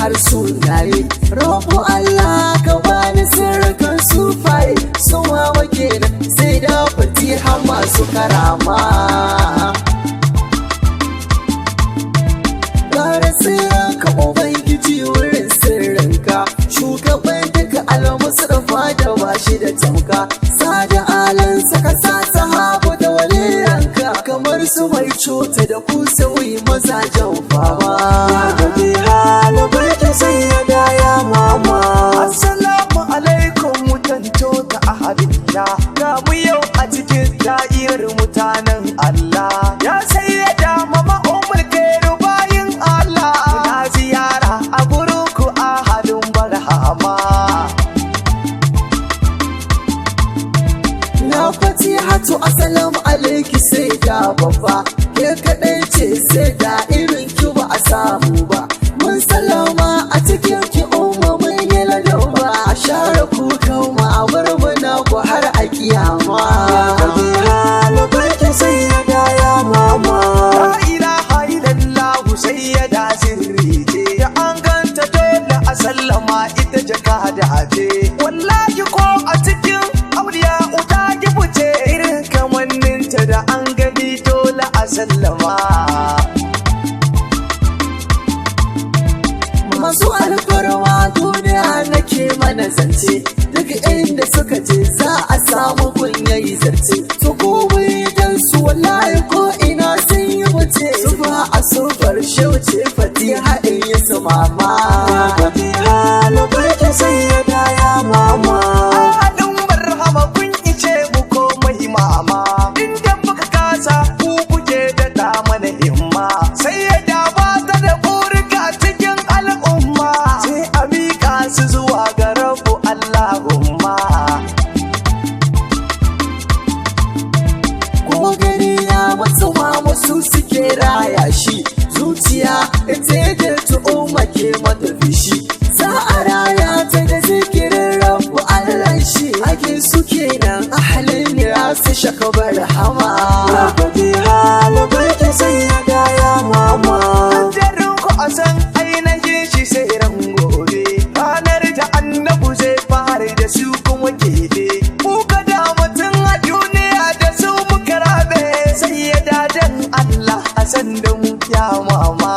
har sunaye. Roƙo Allah ka bani sirrikan sufaye, suwa wake da sai da fatiha masu karama. Ƙara sirrinka Ubangiji wurin sirrinka, shugaban duka al-Mustafa da bashi da tamka. Sada alansa ka sa sahabu da waliyanka, kamar su mai cuta da kusa wuyi mazajen fama. Assalamu alaikum mutanto ta ahadiyya, ga mu yau a cikin da'irar mutanen Allah. Ya sayyada mama umar kairu bayin Allah, na ziyara a gurin ku ahadin barhama. Na fatihatu assalamu alaiki sai da babba, ke kaɗai ce sai da irin ki ba a samu ba. Mun salama a cikin ki umma mun yi ladauba, a share kukan ma a barbana ku har a kiyama. La ilaha illallah sayyada sirri ce, da an ganta dole a sallama ita jaka da aje. Wallahi ko a cikin auliya uta gibuce, irin kamanninta da an gani dole a sallama. Masu alfarwa duniya nake mana zance, duk inda suka je za a samu kunyayi zarce. Su komai dan su wallahi ko ina sun yi wuce, su ba a sufar shauce fatiha in yi su mama. Fatiha labarki sayyada ya mama, ahadin barhama kun ice mu komai mama. Inda muka kasa ku kuke da mana himma, sayyada ba ta da burika cikin al'umma, sai a miƙa su zuwa ga rabu Allahumma. Ko gani ya matsu ma wasu suke raya shi, zuciya ita yake tu'umma ke mata fishi. Za a raya ta da zikirin rabu Allah shi, ake suke nan ahalin ya su shakabar hama. Fatiha labarki sayyada ya mama, jarin ku a san ainihin shi sai ran gobe, ranar da annabu zai fara da su kuma kebe. Kuka da mutum a duniya da su muka rabe, sayyada dan Allah a san da mu ya mama.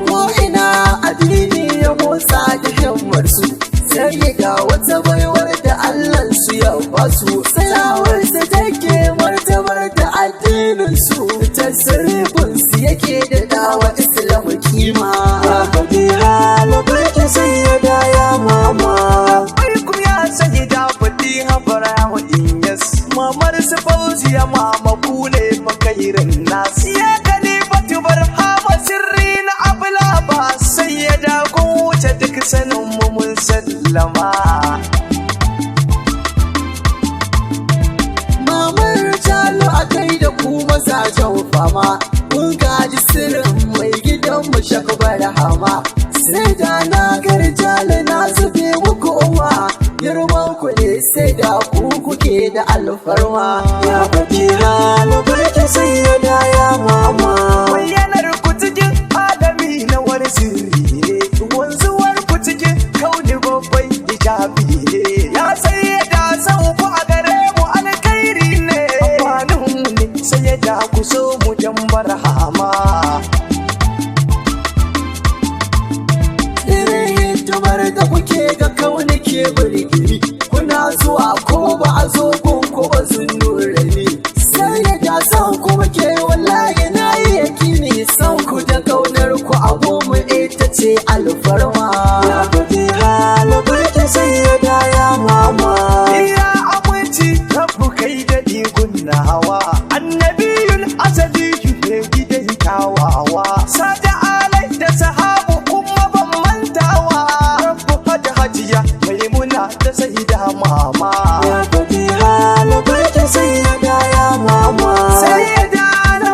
Ko ina addini ya motsa da himmar su, sai ga wata baiwar da Allah su ya basu. Sayawar sa take martabar da addinin su, tasirifin su yake da dawa Islamu kima. Fatiha labarki sayyada ya mama, alaikum ya sayyida fatiha barawa inyas. Mamar su fauziya mama kule fa kairin nas, ya kalifatu barhama sirri na abla ba. Sayyada kun wuce duk sanin mu mun sallama. Mamar jalo a kai da ku mazajen fama, mun gaji sirrin mai gidan mu shakbar hama. Sai da na garjala na zube muku uwa, girman ku ne sai da ku kuke da alfarma. Ya Fatiha labarki sayyada ya mama, bayyanar ku cikin alami na wani sirri ne, wanzuwar ku cikin kauni babban hijabi ne. Ya sayyada sau ku a gare mu alkhairi ne, amfanin mu ne sayyada ku so mu dan barhama. Hidimar da kuke ga kauni ke birgiri, kuna zuwa ko ba a zo gun ko ba sun nura ne. Sai da ga san ku muke wallahi na yi yakini, san ku da kaunar ku a goma ita ce alfarma. Ya Fatiha labarki sayyada ya mama, iya aminci rabu kai da digun nawa, annabiyul asali ne gidan kyawawa. Sada alai da sahabu kuma ban mantawa, rabu hada hajiya maimuna da sayyida mama. Ya Fatiha labarki sayyada ya mama, sayyada na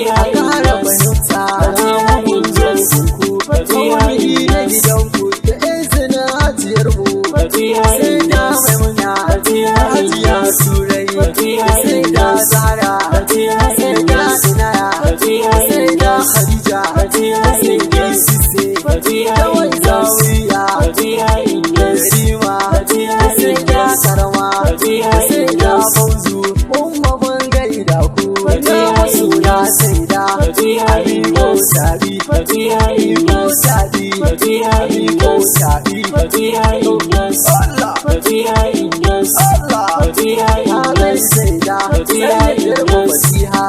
a kara fahimta alamun zanku kawai na gidanku da izinin hajiyar mu sai da maimuna hajiya turai sai da zara sai da inaya sai da khadija sai da sise kawai zawiya da rima sai da karama sai da fauzu umma ban gaida ku ta wasu na sai da amigo sabi amigo sabi amigo sabi Allah Allah Allah sai da sai da fasiha